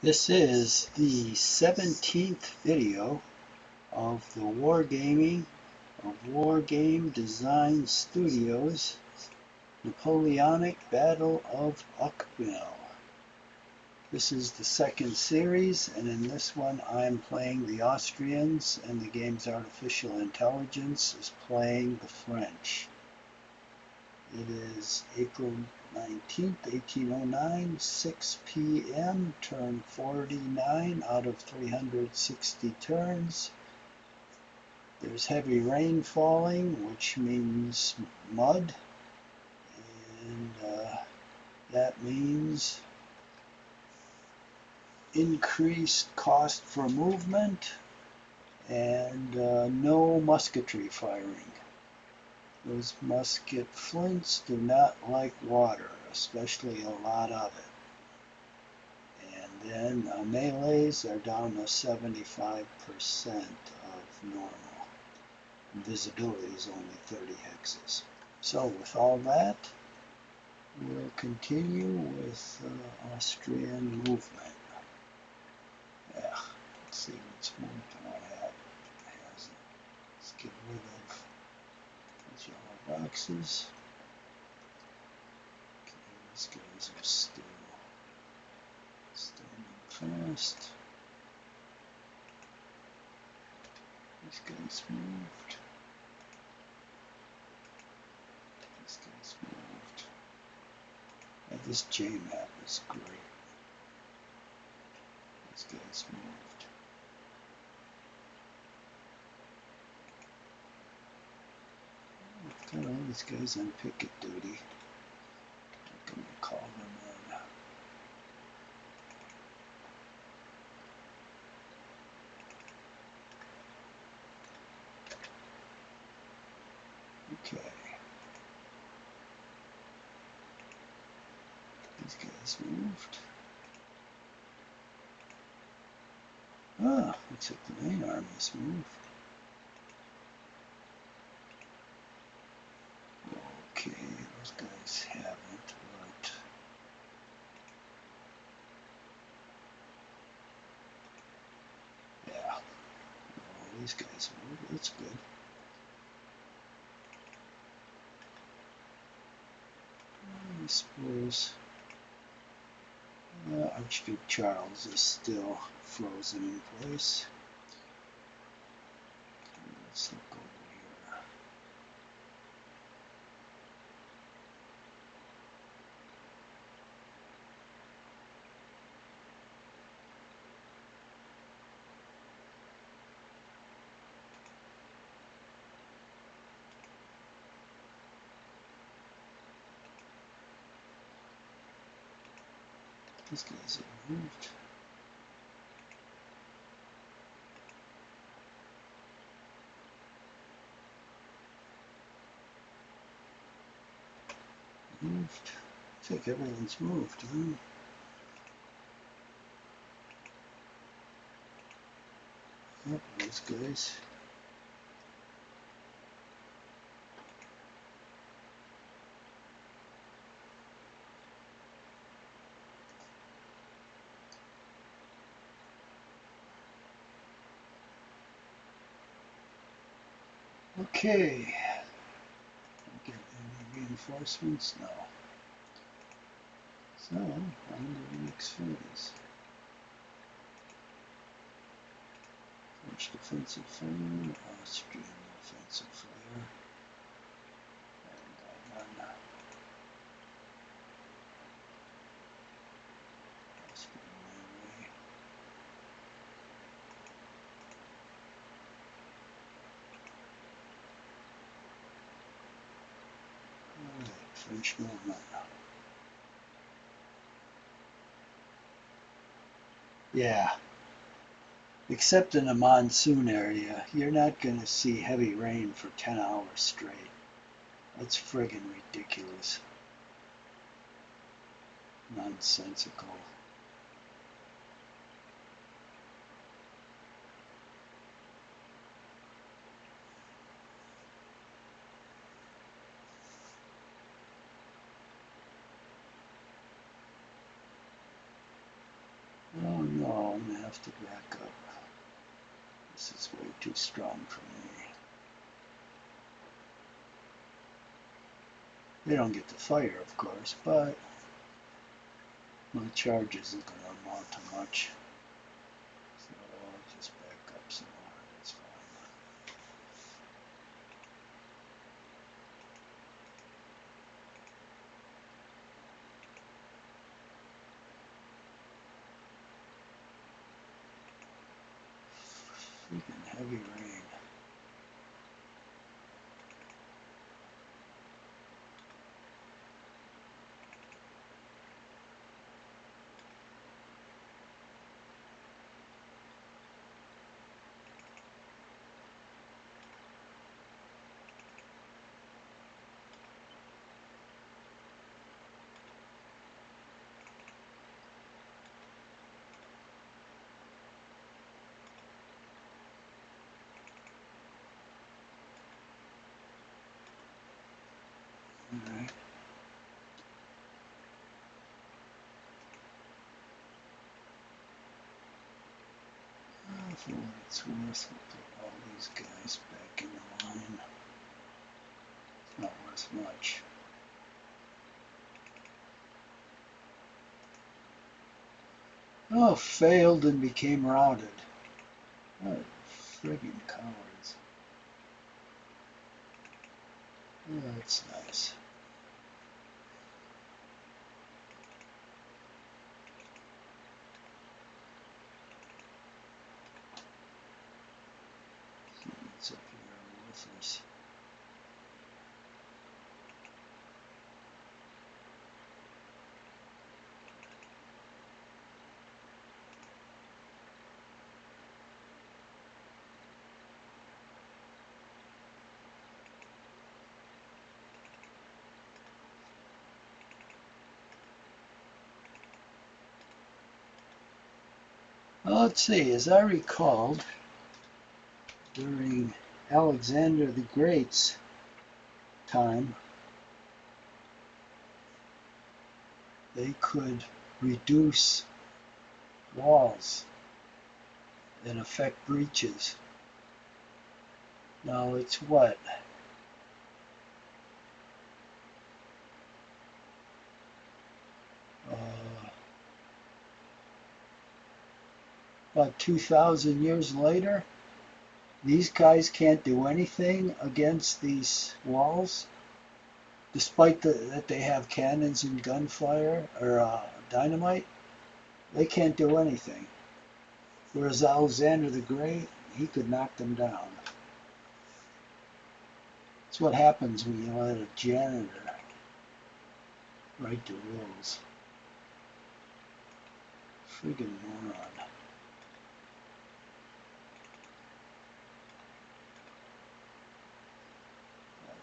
This is the 17th video of the wargaming of Wargame Design Studios Napoleonic Battle of Eckmuhl. This is the second series, and in this one I'm playing the Austrians and the game's artificial intelligence is playing the French. It is April 19th, 1809, 6 p.m., turn 49 out of 360 turns. There's heavy rain falling, which means mud, and that means increased cost for movement and no musketry firing. Those musket flints do not like water, especially a lot of it. And then melees are down to 75% of normal. Visibility is only 30 hexes. So with all that, we'll continue with Austrian movement. Yeah, let's see what's moved and what hasn't. Let's get rid of those yellow boxes. Okay, these guys are still standing fast. These guys moved. These guys moved. Yeah, this J map is great. These guys moved. I've got all these guys on picket duty. I'm going to call them in. Okay. These guys moved. Ah, looks like the main army's moved. Okay, those guys haven't, but yeah. Well, these guys moved. That's good. I suppose Archduke Charles is still frozen in place. Okay, let's look over here. These guys have moved. Moved. Looks like everyone's moved, huh? Yep, those guys. Okay. Get any reinforcements? No. So, on to the next phase. French defensive fire, Austrian offensive fire, and run Austrian railway. Alright, French movement. Yeah. Except in a monsoon area, you're not going to see heavy rain for 10 hours straight. That's friggin' ridiculous. Nonsensical. Oh no, I'm gonna have to back up. This is way too strong for me. They don't get to fire, of course, but my charge isn't going to amount to much. So I'll just back up some more. That's fine. Freaking heavy rain. All right. For what it's worth, we'll put all these guys back in the line. It's not worth much. Oh, failed and became routed. Oh, friggin' cowards. Oh, that's nice. What's up here? Worthless. Well, let's see. As I recalled, during Alexander the Great's time, they could reduce walls and affect breaches. Now it's what? About 2,000 years later, these guys can't do anything against these walls, despite that they have cannons and gunfire or dynamite. They can't do anything. Whereas Alexander the Great, he could knock them down. That's what happens when you let a janitor write the rules. Friggin' moron.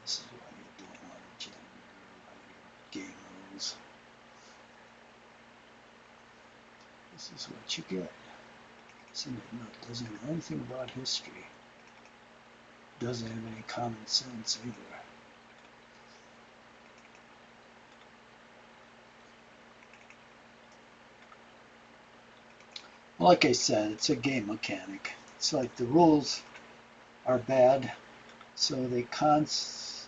This is why you don't want a janitor write your game rules. This is what you get. Somebody that doesn't know anything about history. Doesn't have any common sense either. Like I said, it's a game mechanic. It's like the rules are bad, so they compensate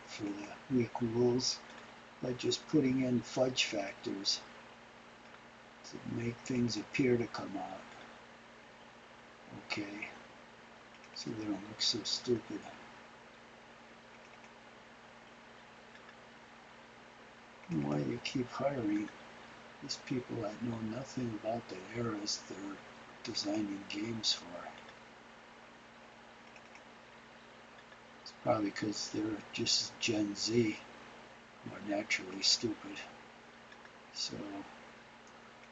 for the weak rules by just putting in fudge factors to make things appear to come out okay, so they don't look so stupid. And why they keep hiring these people that know nothing about the eras they're designing games for. It's probably because they're just Gen Z, who are naturally stupid. So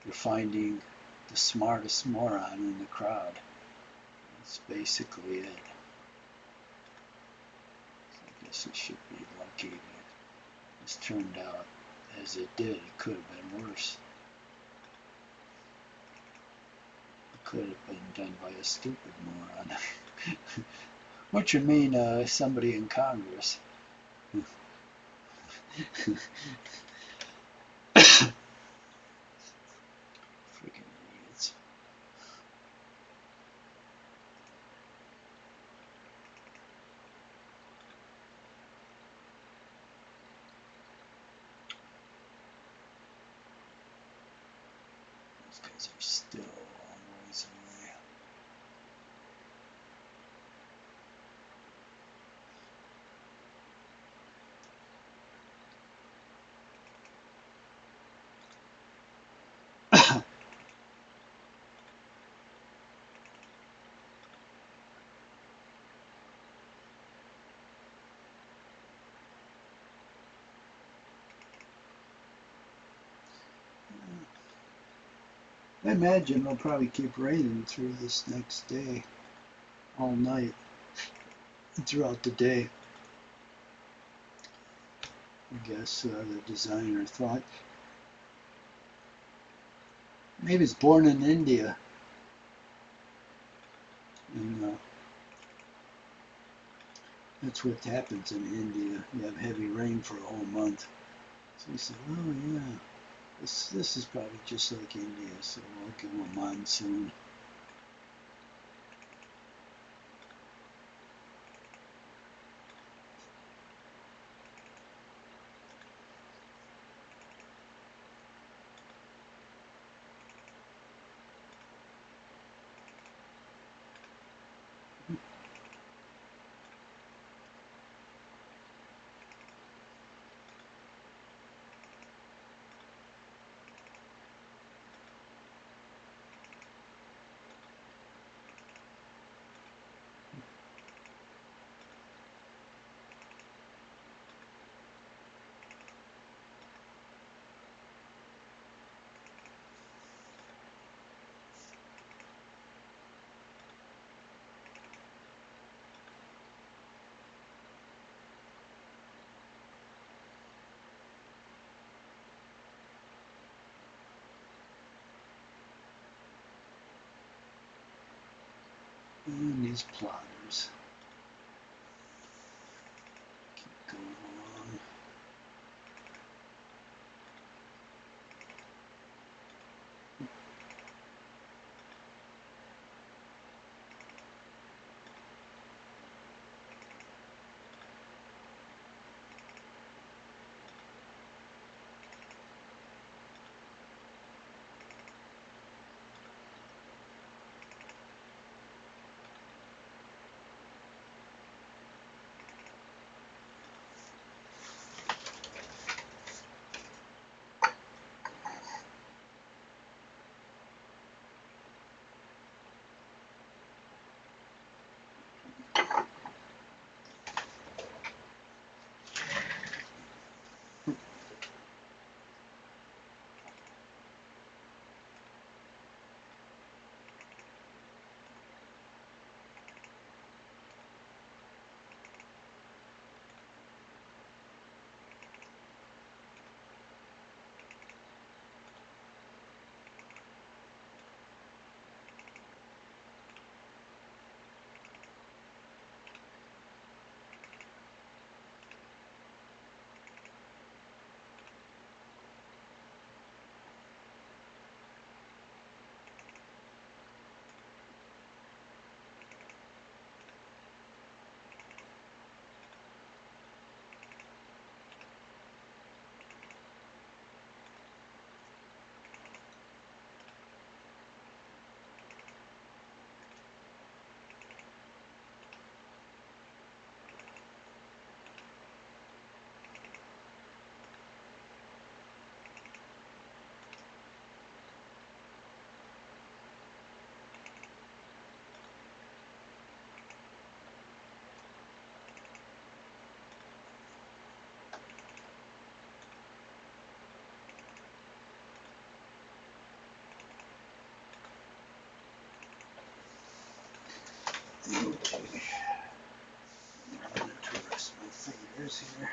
you're finding the smartest moron in the crowd. That's basically it. So I guess it should be lucky that this turned out as it did. It could have been worse. It could have been done by a stupid moron. What you mean, somebody in Congress? Freaking idiots. Those guys are still a long ways away. I imagine it'll probably keep raining through this next day, all night, and throughout the day. I guess the designer thought maybe it's born in India, and that's what happens in India. You have heavy rain for a whole month. So he said, "Oh yeah, this is probably just like India, so I'll give them a monsoon." And these plotters keep going along. Okay, I'm going to rest my fingers here.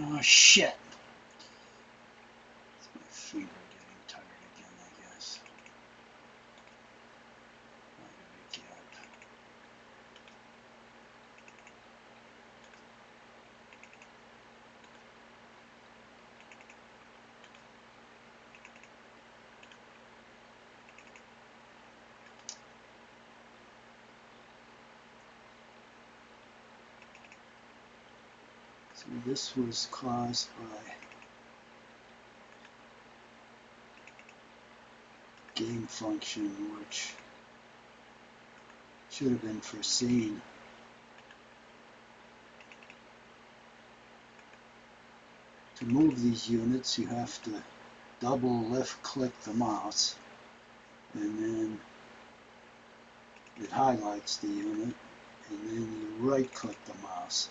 Oh shit! It's my finger getting tired again, I guess. What did I get? So this was caused by game function, which should have been foreseen. To move these units, you have to double left click the mouse, and then it highlights the unit, and then you right click the mouse.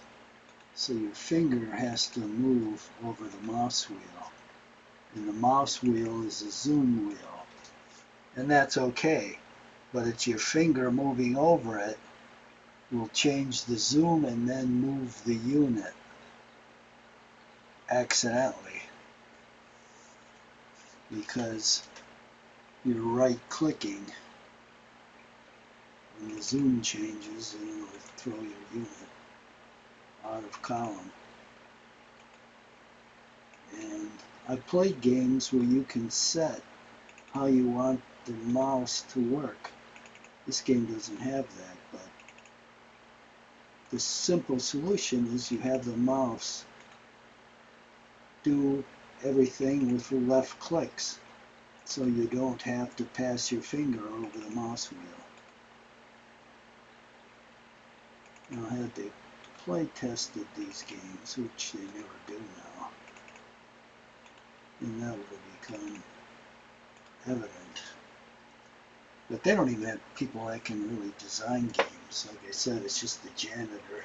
So your finger has to move over the mouse wheel, and the mouse wheel is a zoom wheel, and that's okay, but it's your finger moving over it will change the zoom and then move the unit accidentally, because you're right clicking. When the zoom changes, it'll throw your unit out of column. And I've played games where you can set how you want the mouse to work. This game doesn't have that, but the simple solution is you have the mouse do everything with left clicks, so you don't have to pass your finger over the mouse wheel. Now, had they play tested these games, which they never do now, and that would have become evident. But they don't even have people that can really design games. Like I said, it's just the janitor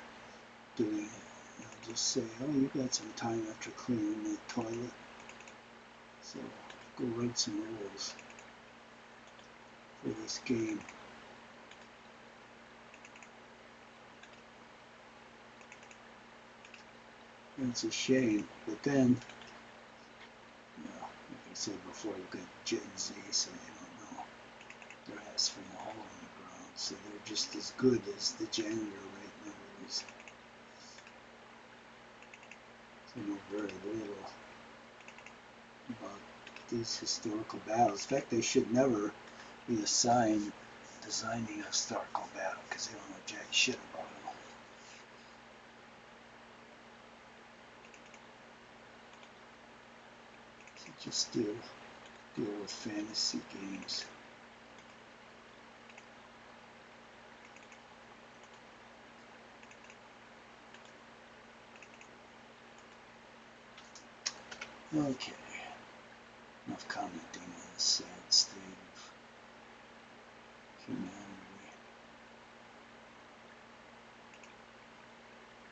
doing it. They'll just say, oh, you got some time after cleaning the toilet, so go write some rules for this game. And it's a shame, but then, you know, like I said before, you've got Gen Z, so they don't know their ass from a hole in the ground, so they're just as good as the janitor right nowadays. They know very little about these historical battles. In fact, they should never be assigned designing a historical battle, because they don't know jack shit about them. So just deal with fantasy games. Okay, enough commenting on the sad state of humanity.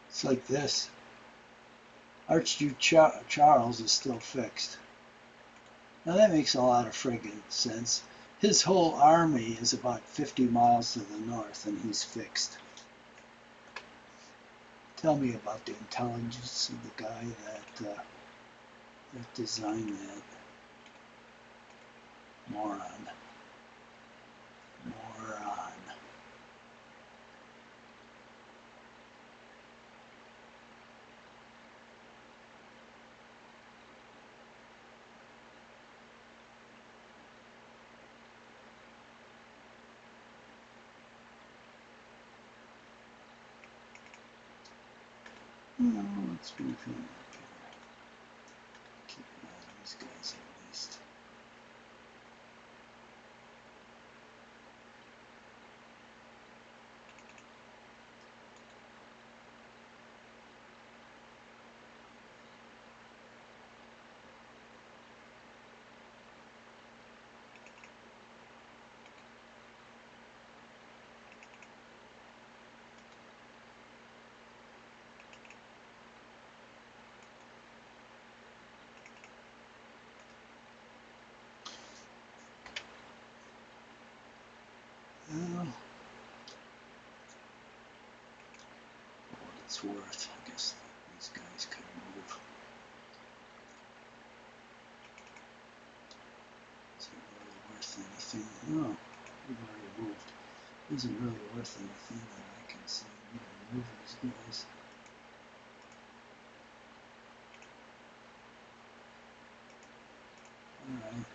It's like this. Archduke Charles is still fixed. Now that makes a lot of friggin' sense. His whole army is about 50 miles to the north, and he's fixed. Tell me about the intelligence of the guy that designed that. Moron. Moron. No, let's move him up here. Keep an eye on these guys at least. Well, for what it's worth, I guess these guys can move. anything. No, we've already moved. Isn't really worth anything that I can see. We can move these guys. Alright.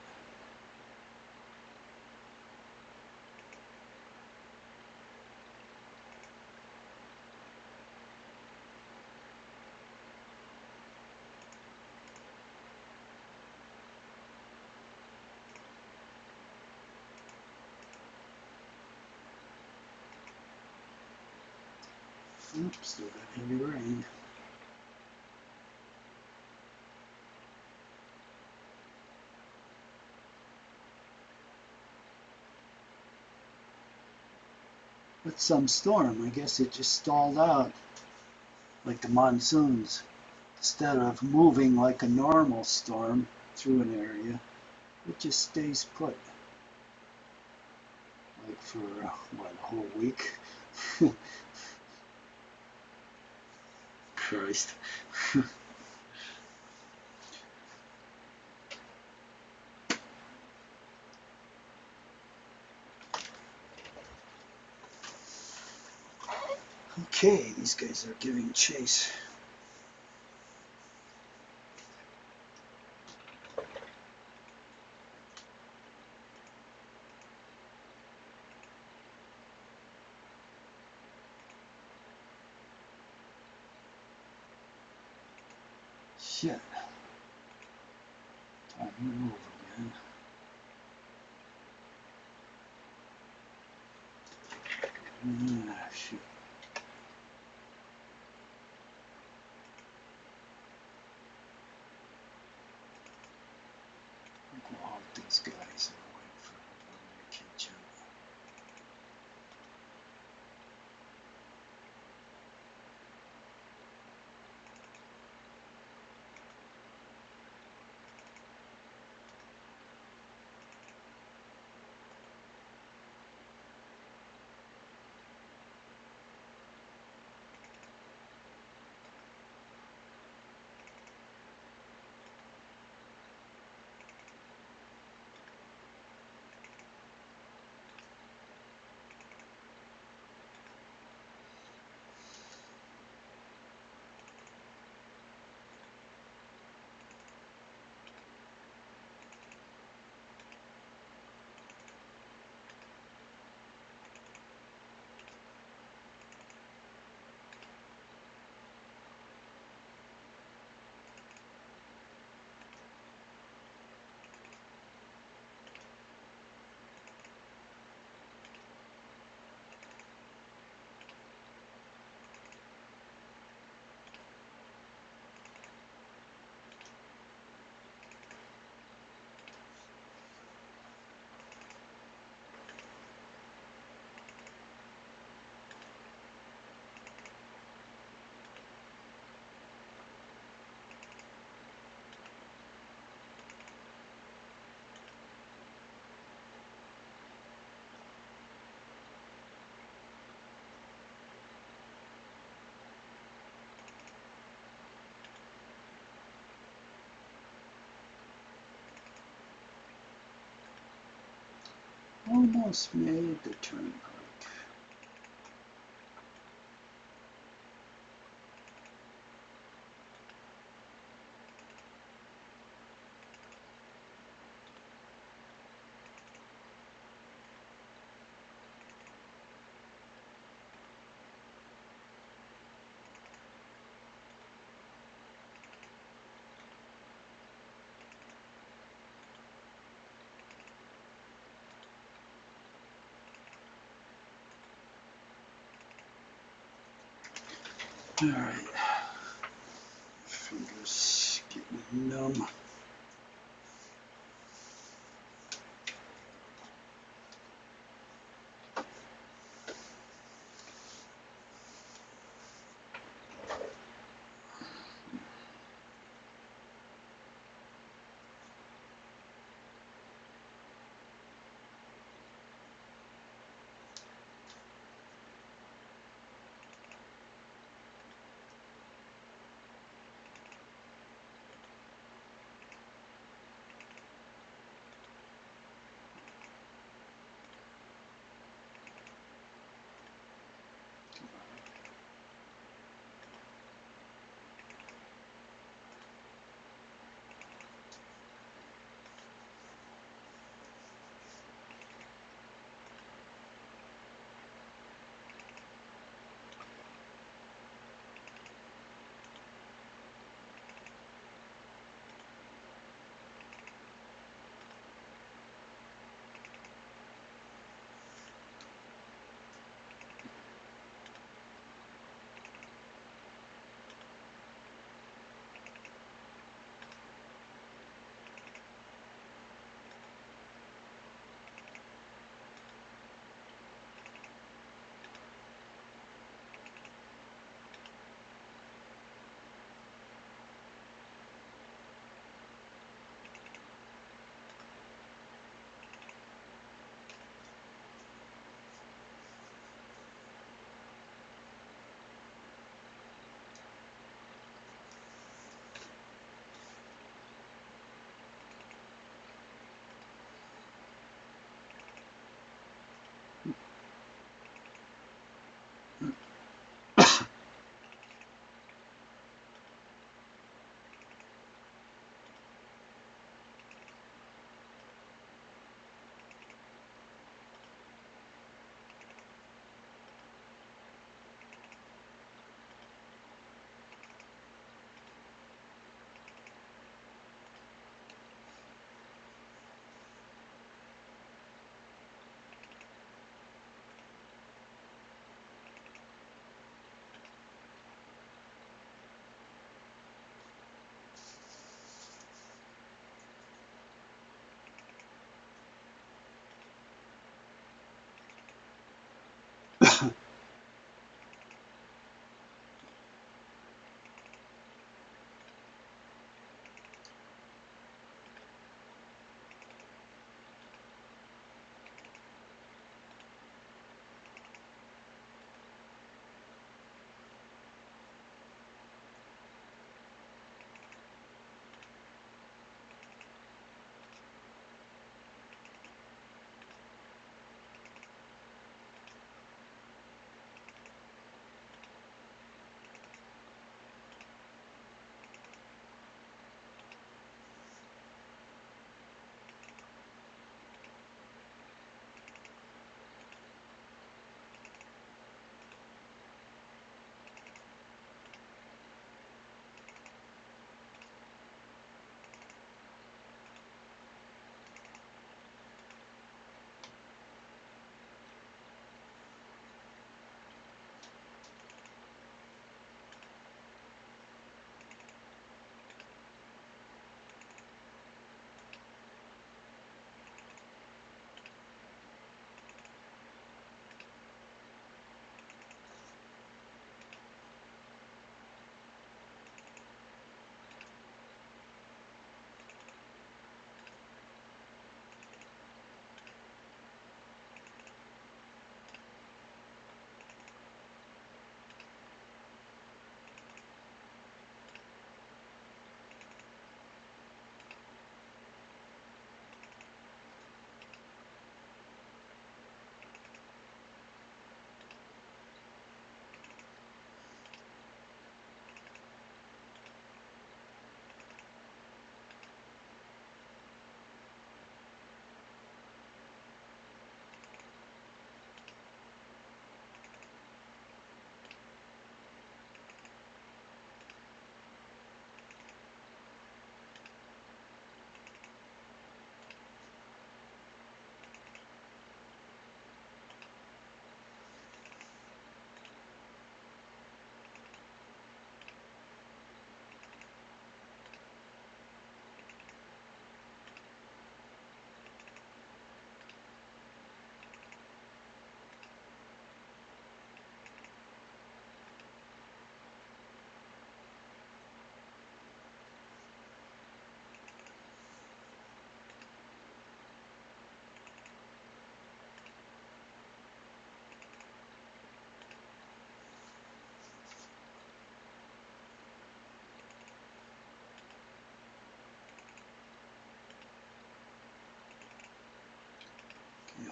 Oops, still got heavy rain. It's some storm. I guess it just stalled out like the monsoons. Instead of moving like a normal storm through an area, it just stays put. Like for, what, a whole week? Christ. Okay, these guys are giving chase. Shit. Time to move again. Ah, shoot. We'll halt these guys and wait for everybody to catch up. Almost made the turnpike. Alright. Fingers getting numb.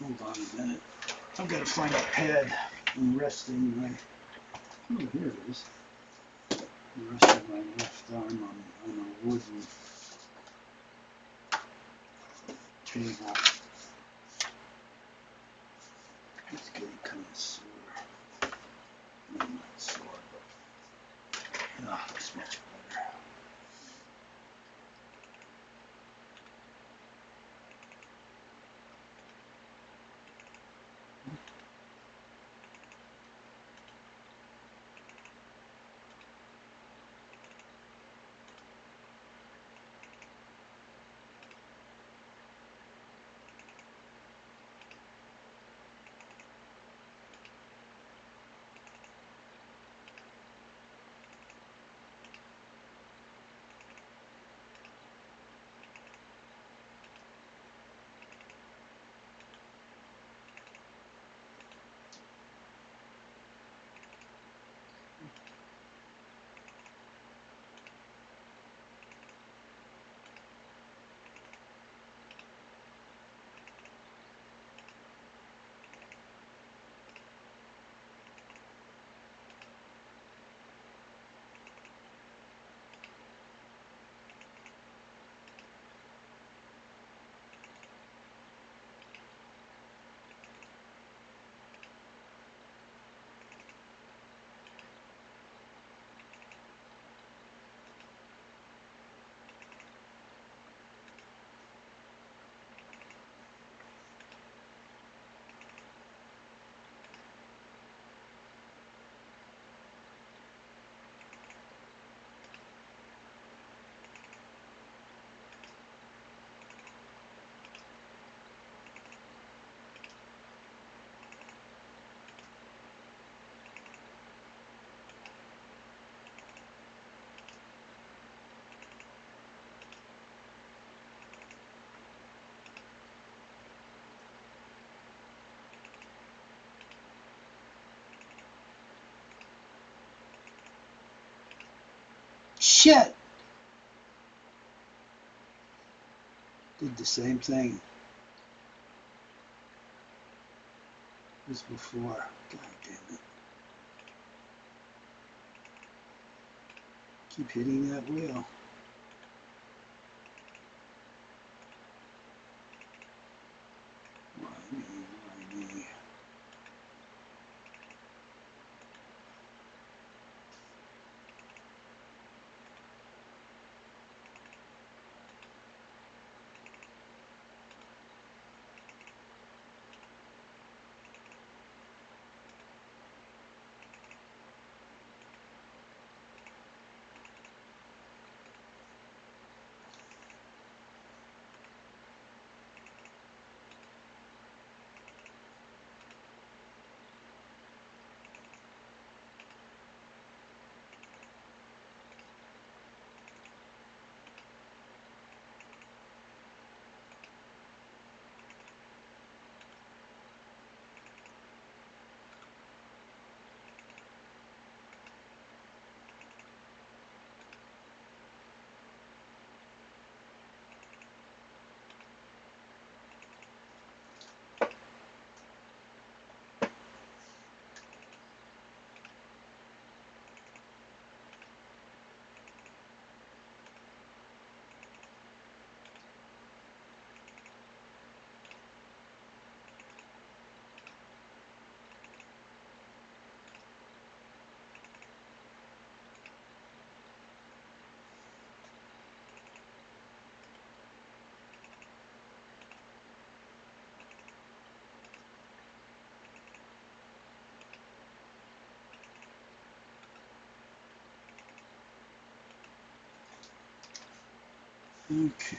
Hold on a minute. I've got to find a pad. I'm resting my. Oh, here it is. I'm resting my left arm on a wooden table. It's getting kind of sore. Not sore, but it's much better. Shit! Did the same thing as before. God damn it. Keep hitting that wheel. Why me? Why me? Okay.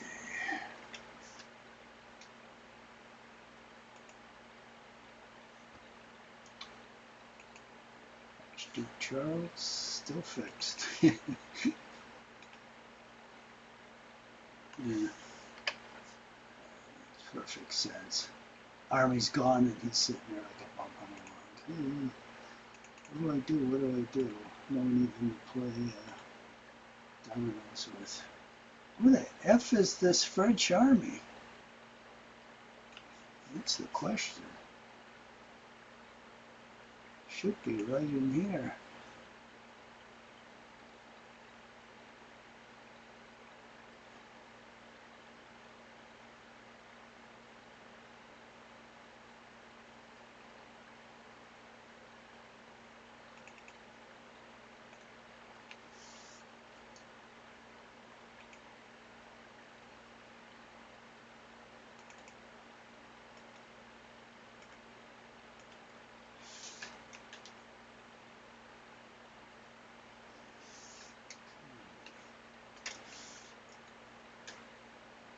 Street Charles still fixed. Yeah, perfect sense. Army's gone and he's sitting there like a bump on the log. What do I do? What do I do? No one even to play dominoes with. Who the F is this French army? That's the question. Should be right in here.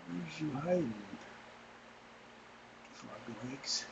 Where's you hiding? Frog legs.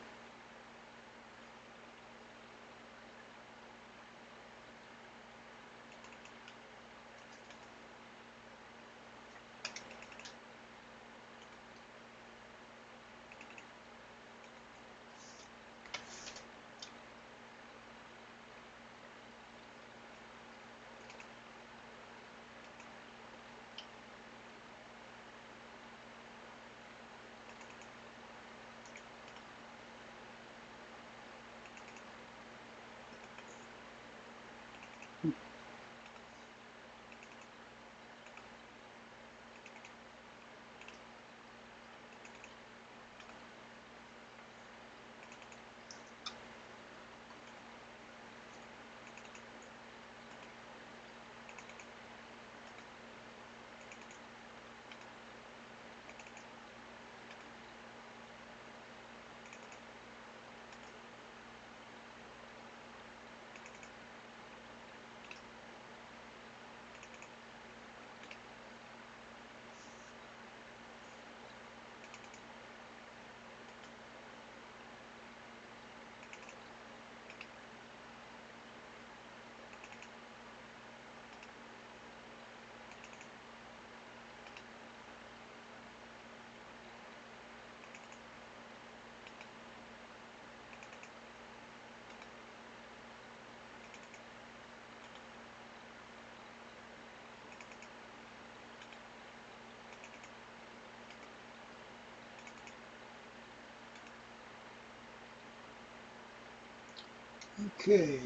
Okay.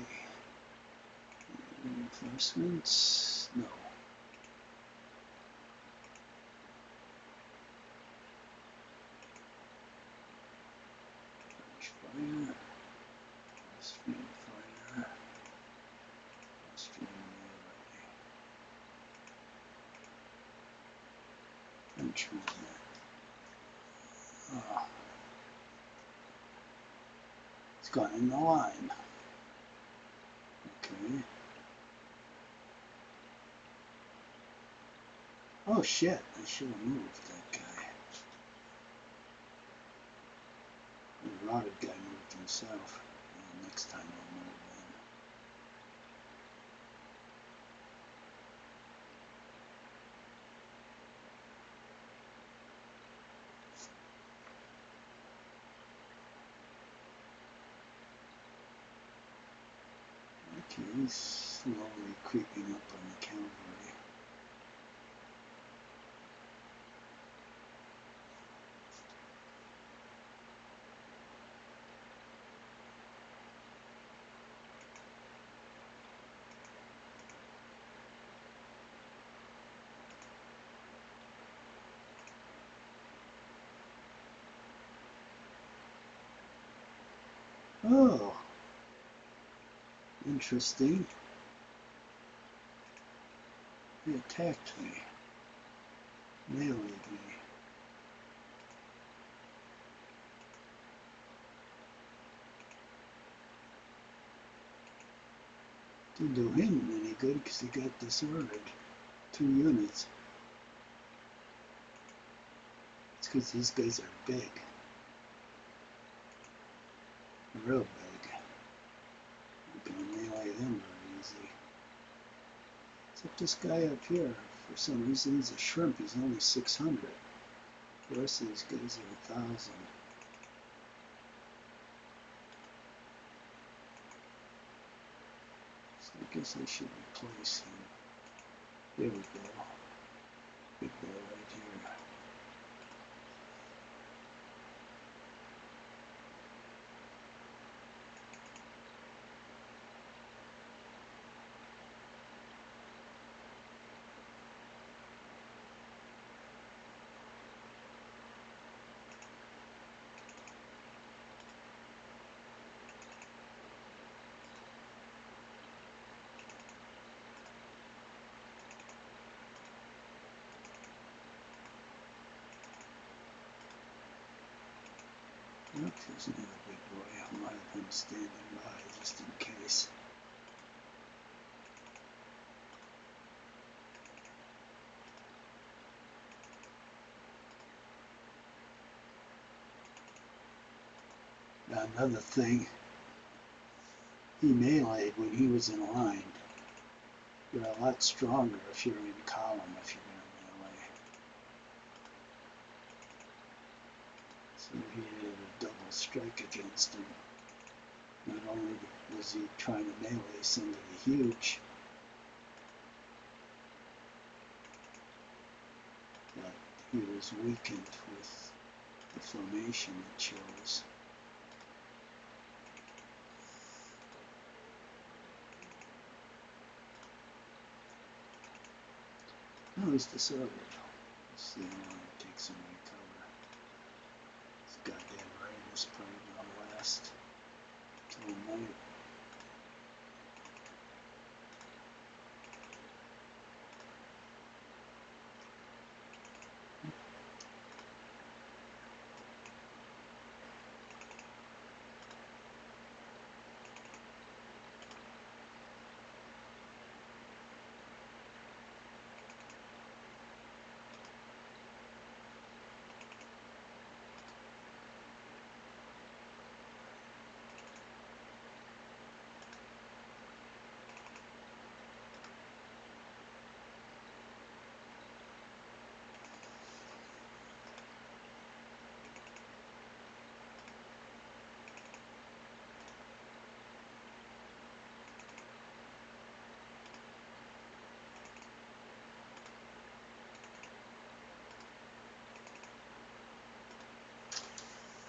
Reinforcements? No. Fire. Austrian fire. Austrian melee. Frenchman. Oh. It's gone in the line. Okay. Oh shit, I should have moved that guy. The rotted guy moved himself. Well, next time I'll move in. Okay, he's slowly creeping up on the cavalry. Oh, interesting. He attacked me, meleeed me. Didn't do him any good because he got disordered. 2 units. It's because these guys are big. Real big. You can melee them very easy. Except this guy up here, for some reason he's a shrimp, he's only 600. The rest of these guys are 1,000. So I guess I should replace him. There we go. Big guy right here. Look, there's another big boy. I'll have him standing by just in case. Now, another thing, he meleeed when he was in line. You're a lot stronger if you're in column if you're going to melee. So he had a double strike against him. Not only was he trying to melee somebody huge, but he was weakened with the formation he chose. Oh, he's disordered. Let's see how long it takes him to recover. This goddamn rain is probably going to last till night.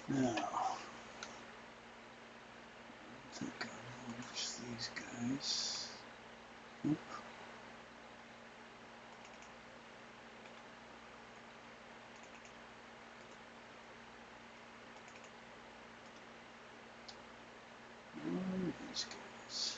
Now, I think I'll move these guys. Oop. These guys.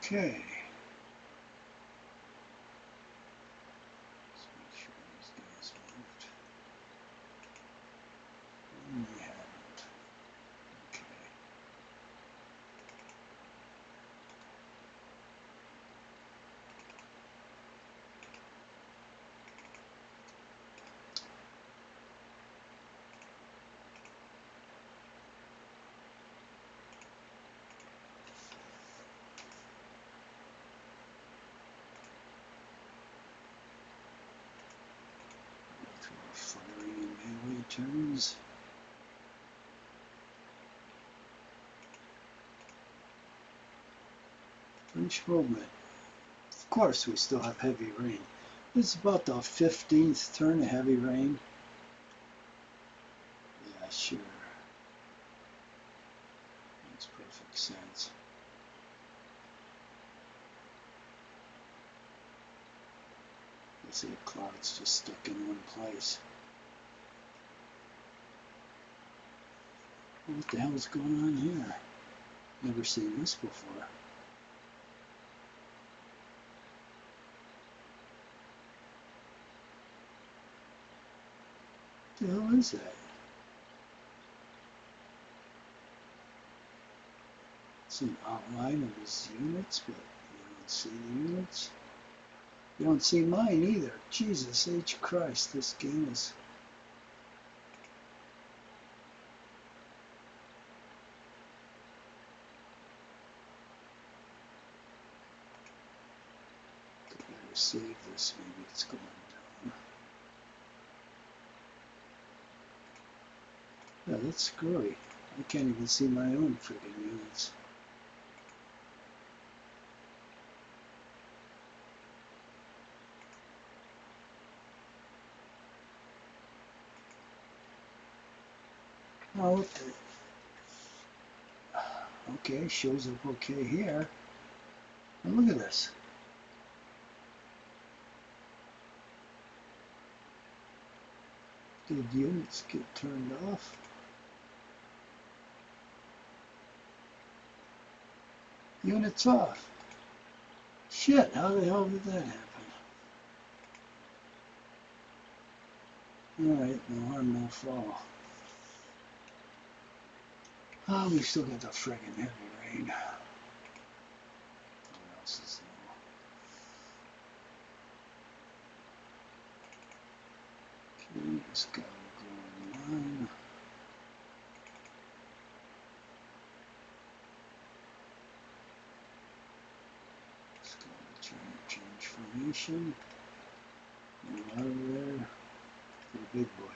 Okay. Let's make sure these guys moved. They haven't. Okay. Firing in melee turns. French movement. Of course, we still have heavy rain. It's about the 15th turn of heavy rain. Yeah, sure. Makes perfect sense. Let's see, clouds just stuck in one place. What the hell is going on here? Never seen this before. What the hell is that? It's an outline of his units, but you don't see the units. You don't see mine either. Jesus H. Christ, this game is... I better save this, maybe it's going down. Yeah, that's screwy. I can't even see my own friggin' units. Oh, what the... Okay, shows up okay here. And look at this. Did units get turned off? Units off. Shit, how the hell did that happen? Alright, no harm, no foul. Oh, we still got the friggin' heavy rain. What else is new? Okay, this guy will go in line. This guy will try to change formation. Move out of there. Put a big boy in.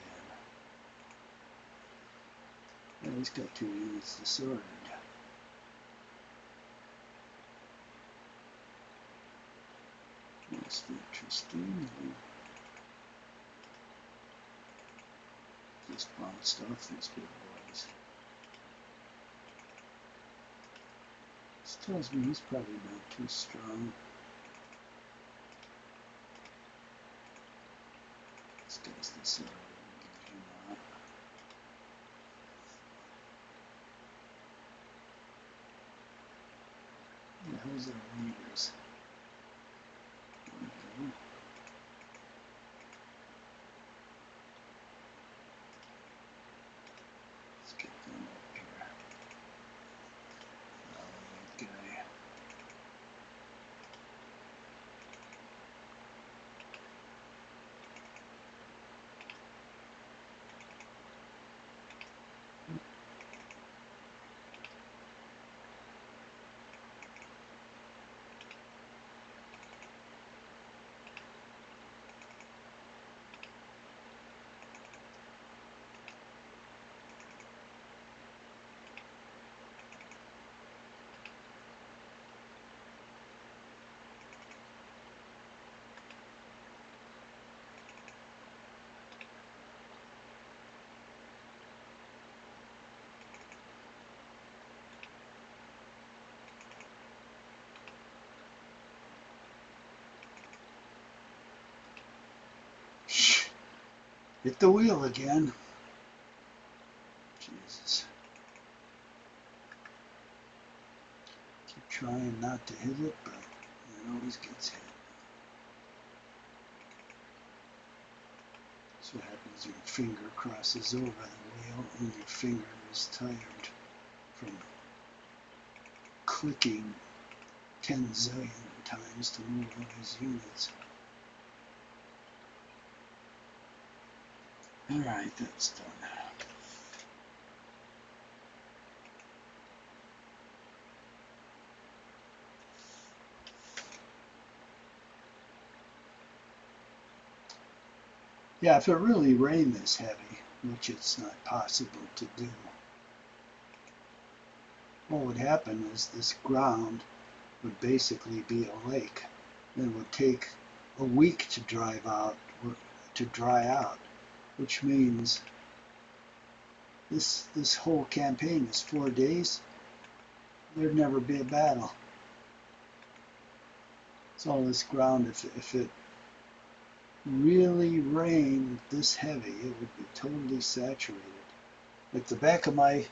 Yeah, he's got 2 units disordered. That's interesting. Just bounced off these big boys. This tells me he's probably not too strong. This guy's disordered. Get him out. Who the hell's our leaders? Okay. Let's get them up here. That guy. Hit the wheel again. Jesus. Keep trying not to hit it, but it always gets hit. That's what happens when your finger crosses over the wheel and your finger is tired from clicking 10 zillion times to move all these units. Alright, that's done. Yeah, if it really rained this heavy, which it's not possible to do, what would happen is this ground would basically be a lake. It would take a week to dry out, which means this whole campaign is 4 days. There'd never be a battle. It's all this ground. If it really rained this heavy, it would be totally saturated. Like the back of my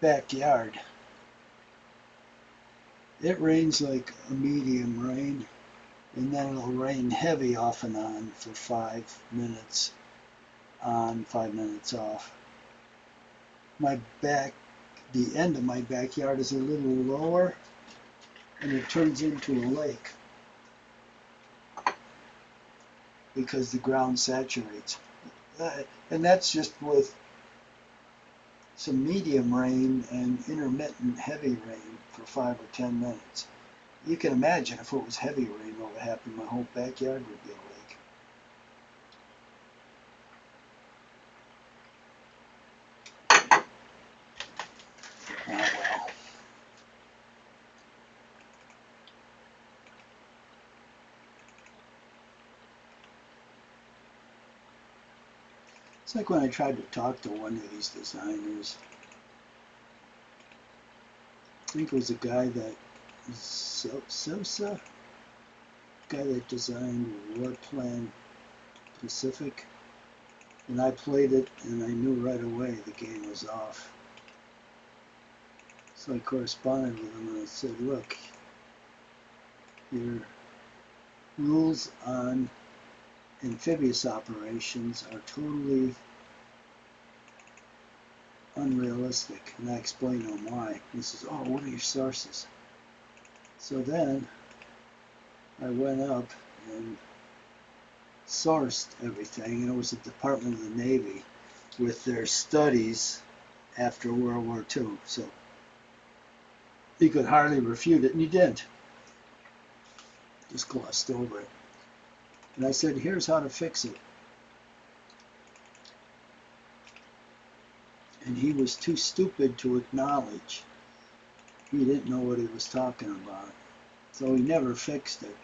backyard, it rains like a medium rain, and then it'll rain heavy off and on for 5 minutes on, 5 minutes off. My back the end of my backyard is a little lower, and it turns into a lake because the ground saturates. And that's just with some medium rain and intermittent heavy rain for 5 or 10 minutes. You can imagine if it was heavy rain, what would happen? My whole backyard would be a lake. Oh well. It's like when I tried to talk to one of these designers. I think it was a guy that Sosa, guy that designed Warplan Pacific, and I played it and I knew right away the game was off. So I corresponded with him and I said, look, your rules on amphibious operations are totally unrealistic, and I explained to him why. He says, oh, what are your sources? So then I went up and sourced everything, and it was the Department of the Navy with their studies after World War II. So he could hardly refute it, and he didn't. Just glossed over it. And I said, here's how to fix it. And he was too stupid to acknowledge. He didn't know what he was talking about. So he never fixed it.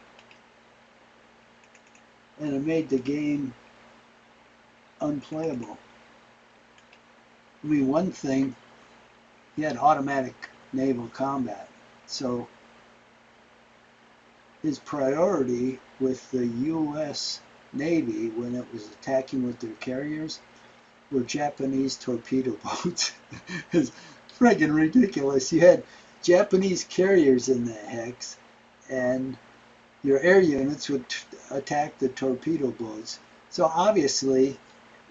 And it made the game unplayable. I mean, one thing, he had automatic naval combat. So his priority with the U.S. Navy when it was attacking with their carriers were Japanese torpedo boats. It's friggin' ridiculous. You had Japanese carriers in the hex, and your air units would attack the torpedo boats. So obviously,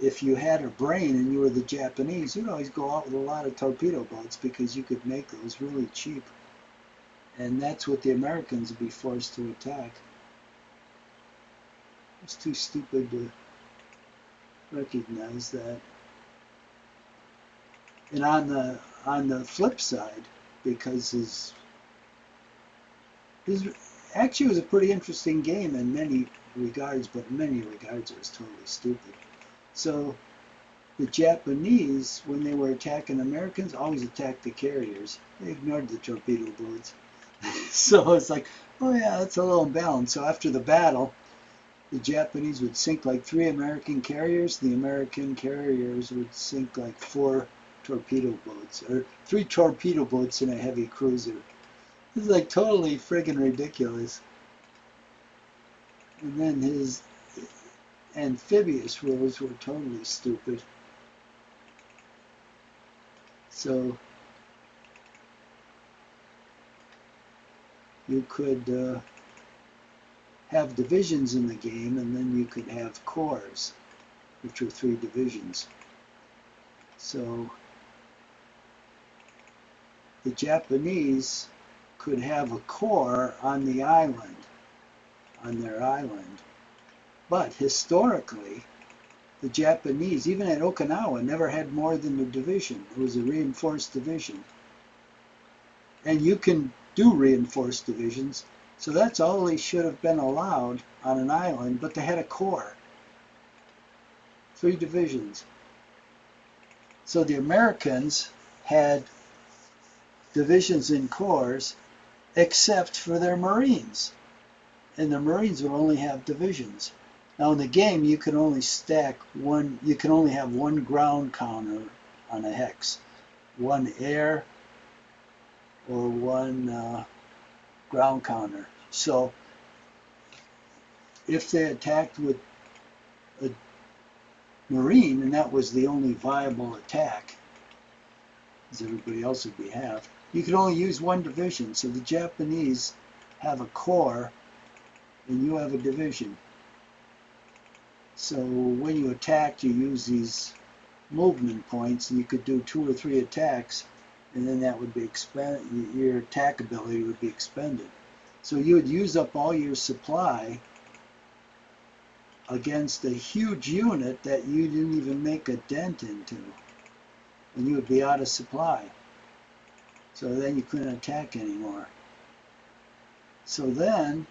if you had a brain and you were the Japanese, you'd always go out with a lot of torpedo boats because you could make those really cheap. And that's what the Americans would be forced to attack. It's too stupid to recognize that. And on the flip side, because his actually was a pretty interesting game in many regards, but in many regards it was totally stupid. So the Japanese, when they were attacking Americans, always attacked the carriers. They ignored the torpedo boats. So it's like, oh yeah, that's a little imbalanced. So after the battle, the Japanese would sink like 3 American carriers. The American carriers would sink like 4 torpedo boats, or 3 torpedo boats in a heavy cruiser. It's like totally friggin' ridiculous. And then his amphibious rules were totally stupid. So you could have divisions in the game, and then you could have corps, which were 3 divisions. So the Japanese could have a corps on the island, on their island. But historically, the Japanese, even at Okinawa, never had more than a division. It was a reinforced division. And you can do reinforced divisions, so that's all they should have been allowed on an island, but they had a corps. 3 divisions. So the Americans had divisions and corps except for their Marines. And the Marines would only have divisions. Now in the game you can only stack one, you can only have 1 ground counter on a hex. 1 air or 1 ground counter. So if they attacked with a Marine, and that was the only viable attack, as everybody else would be half, you could only use 1 division. So the Japanese have a corps and you have a division. So when you attack, you use these movement points, and you could do 2 or 3 attacks and then that would be expended. Your attack ability would be expended. So you would use up all your supply against a huge unit that you didn't even make a dent into, and you would be out of supply. So then you couldn't attack anymore. So then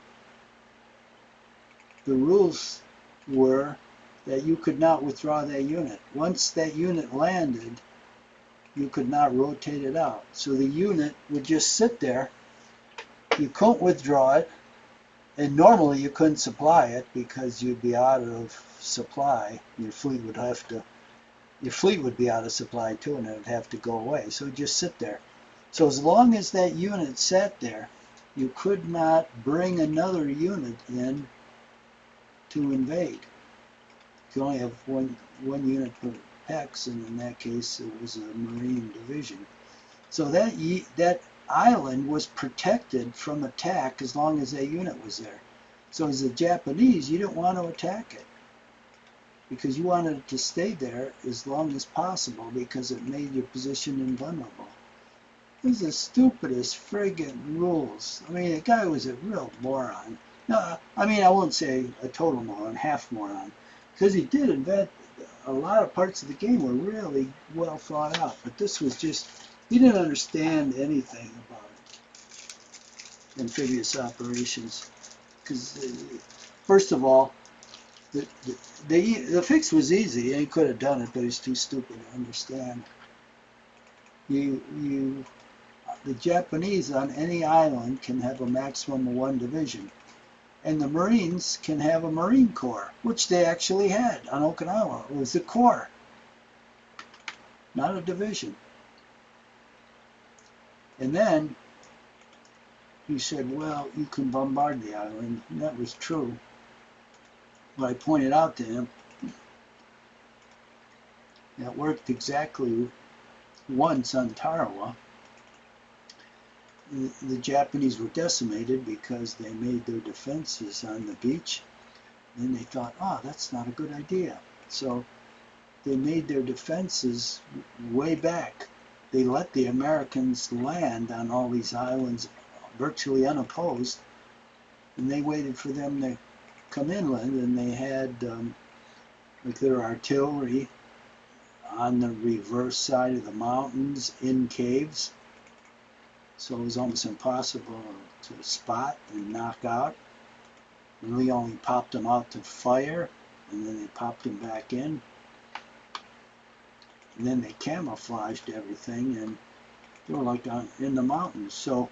the rules were that you could not withdraw that unit. Once that unit landed, you could not rotate it out. So the unit would just sit there. You couldn't withdraw it, and normally you couldn't supply it because you'd be out of supply. Your fleet would be out of supply too, and it would have to go away. So it'd just sit there. So as long as that unit sat there, you could not bring another unit in to invade. You could only have one unit per hex, and in that case it was a Marine division. So that island was protected from attack as long as that unit was there. So as the Japanese, you didn't want to attack it because you wanted it to stay there as long as possible because it made your position invulnerable. These are the stupidest friggin' rules. I mean, the guy was a real moron. No, I mean, I won't say a total moron, half moron, because he did invent a lot of parts of the game were really well thought out. But this was just, he didn't understand anything about amphibious operations. Because, first of all, the fix was easy, and he could have done it, but he's too stupid to understand. The Japanese on any island can have a maximum of one division. And the Marines can have a Marine Corps, which they actually had on Okinawa. It was a corps, not a division. And then he said, well, you can bombard the island. And that was true. But I pointed out to him that worked exactly once on Tarawa. The Japanese were decimated because they made their defenses on the beach. And they thought, oh, that's not a good idea. So they made their defenses way back. They let the Americans land on all these islands virtually unopposed. And they waited for them to come inland, and they had like their artillery on the reverse side of the mountains in caves. So it was almost impossible to spot and knock out. And we only popped them out to fire, and then they popped them back in. And then they camouflaged everything, and they were like in the mountains. So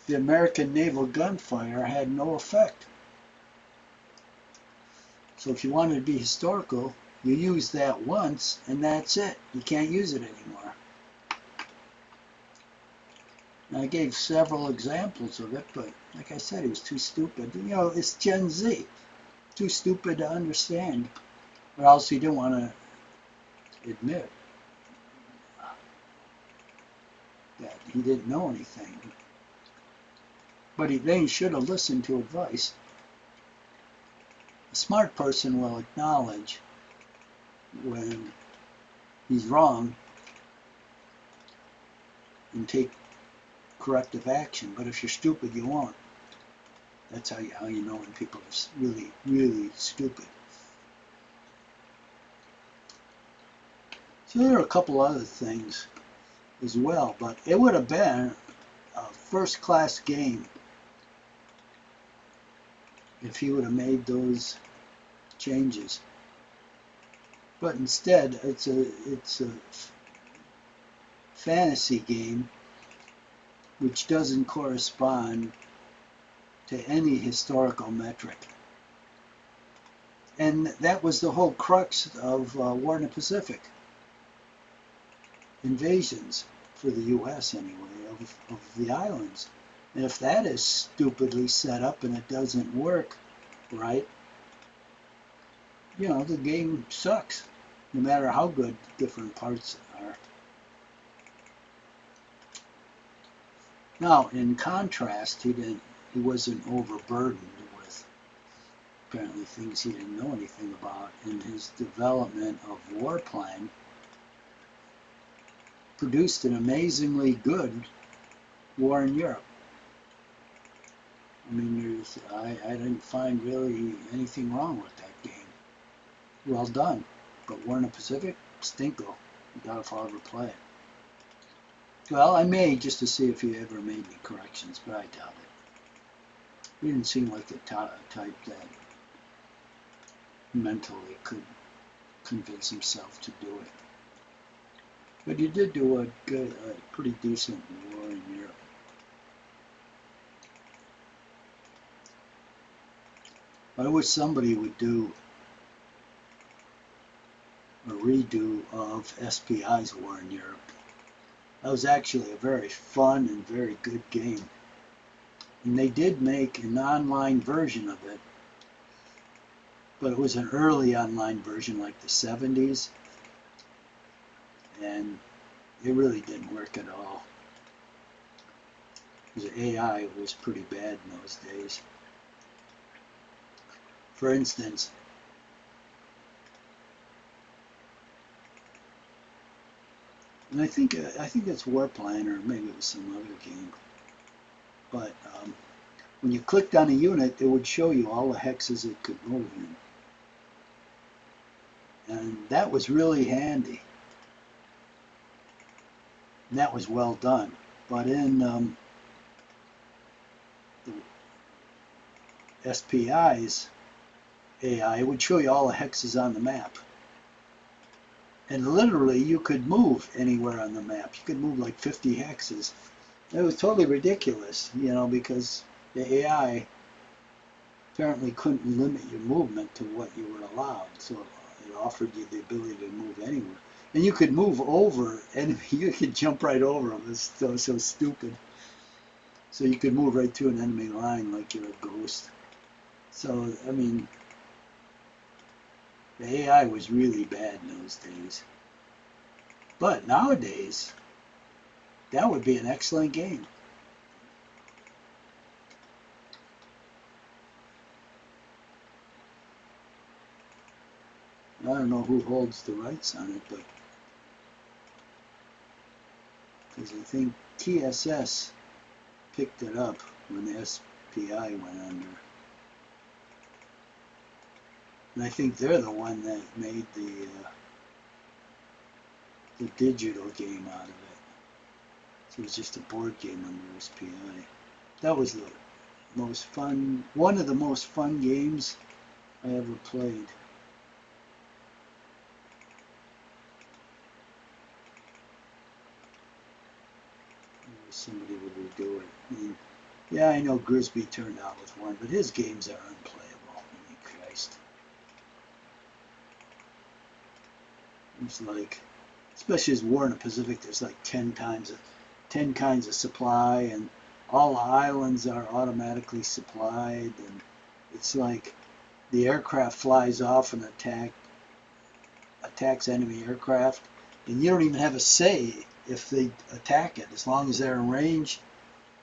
the American naval gunfire had no effect. So if you wanted to be historical, you use that once, and that's it. You can't use it anymore. I gave several examples of it, but like I said, he was too stupid. You know, it's Gen Z. Too stupid to understand. Or else he didn't want to admit that he didn't know anything. But then he should have listened to advice. A smart person will acknowledge when he's wrong and take corrective action, but if you're stupid, you won't. That's how you know when people are really, really stupid. So there are a couple other things as well, but it would have been a first-class game if he would have made those changes. But instead, it's a fantasy game which doesn't correspond to any historical metric. And that was the whole crux of War in the Pacific. Invasions, for the U.S. anyway, of the islands. And if that is stupidly set up and it doesn't work right, you know, the game sucks, no matter how good different parts are. Now, in contrast, he wasn't overburdened with apparently things he didn't know anything about in his development of Warplane. produced an amazingly good war in Europe. I mean, I didn't find really anything wrong with that game. Well done. But War in the Pacific, stinko. You doubt if I'll ever play it. Well, I may, just to see if he ever made any corrections, but I doubt it. He didn't seem like the type that mentally could convince himself to do it. But he did do a pretty decent war in Europe. I wish somebody would do a redo of SPI's War in Europe. That was actually a very fun and very good game. And they did make an online version of it, but it was an early online version like the 70s, and it really didn't work at all. Because AI was pretty bad in those days. For instance, and I think it's War Planner, or maybe it was some other game. But when you clicked on a unit, it would show you all the hexes it could move in. And that was really handy. And that was well done. But in the SPI's AI, it would show you all the hexes on the map. And literally, you could move anywhere on the map. You could move like 50 hexes. It was totally ridiculous, you know, because the AI apparently couldn't limit your movement to what you were allowed. So it offered you the ability to move anywhere. And you could move over, and you could jump right over them. It's so stupid. So you could move right through an enemy line like you're a ghost. So, I mean, the AI was really bad in those days. But nowadays, that would be an excellent game. I don't know who holds the rights on it, but because I think TSS picked it up when the SPI went under. And I think they're the one that made the digital game out of it. So it was just a board game under SPI. That was the most fun, one of the most fun games I ever played. Somebody would redo it. I mean, yeah, I know Grisby turned out with one, but his games are unplayable. I mean, Christ. It's like, especially as War in the Pacific, there's like 10 kinds of supply, and all the islands are automatically supplied, and it's like the aircraft flies off and attacks enemy aircraft, and you don't even have a say if they attack it. As long as they're in range,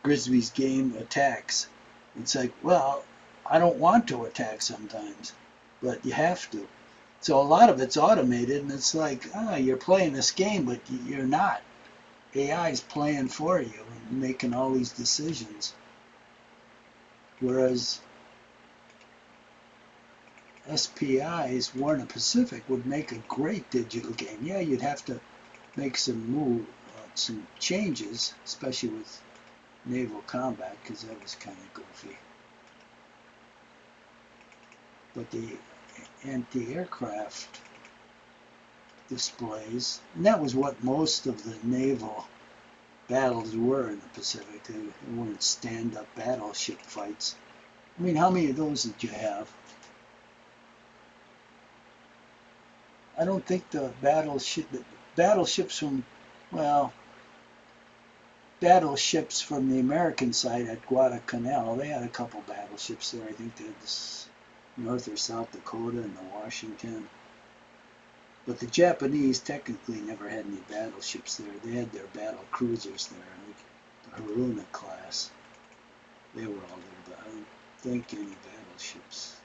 Grisby's game attacks. It's like, well, I don't want to attack sometimes, but you have to. So a lot of it's automated, and it's like, you're playing this game, but you're not. AI is playing for you and making all these decisions. Whereas SPI's War in the Pacific would make a great digital game. Yeah, you'd have to make some changes, especially with naval combat, because that was kind of goofy. But the anti-aircraft displays, and that was what most of the naval battles were in the Pacific. They weren't stand-up battleship fights. I mean, how many of those did you have? I don't think the battleships from, well, battleships from the American side at Guadalcanal, they had a couple battleships there. I think they had this North or South Dakota and the Washington. But the Japanese technically never had any battleships there. They had their battle cruisers there, like the Haruna class. They were all there, but I don't think any battleships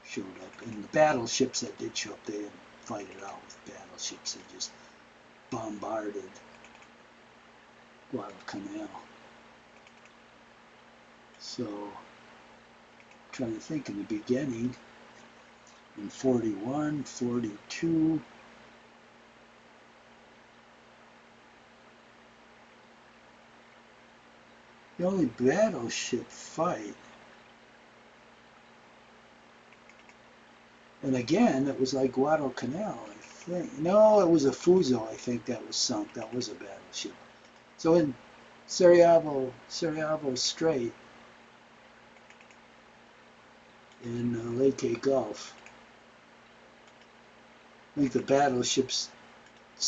showed up. And the battleships that did show up, they didn't fight it out with battleships. They just bombarded Guadalcanal. So, trying to think in the beginning, in 41, 42, the only battleship fight, and again, it was like Guadalcanal, I think. No, it was a Fuso, I think, that was sunk. That was a battleship. So in Sarajevo Strait, in Leyte Gulf, I think the battleships,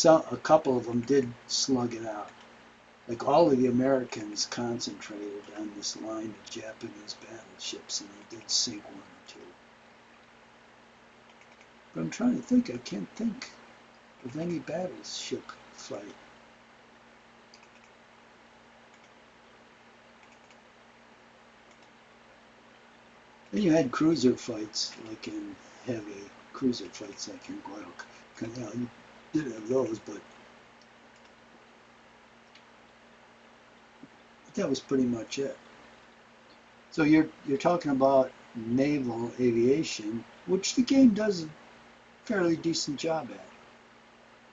a couple of them did slug it out. Like all of the Americans concentrated on this line of Japanese battleships, and they did sink one or two. But I'm trying to think, I can't think of any battleship fight. Then you had cruiser fights, like in heavy cruiser fights, like in Guadalcanal. You did have those, but that was pretty much it. So you're talking about naval aviation, which the game does a fairly decent job at.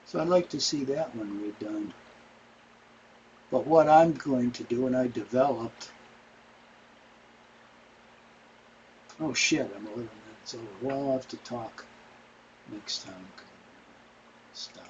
So I'd like to see that one redone. But what I'm going to do, and I developed, oh shit, I'm 11 minutes over. Well, I'll have to talk next time. Stop.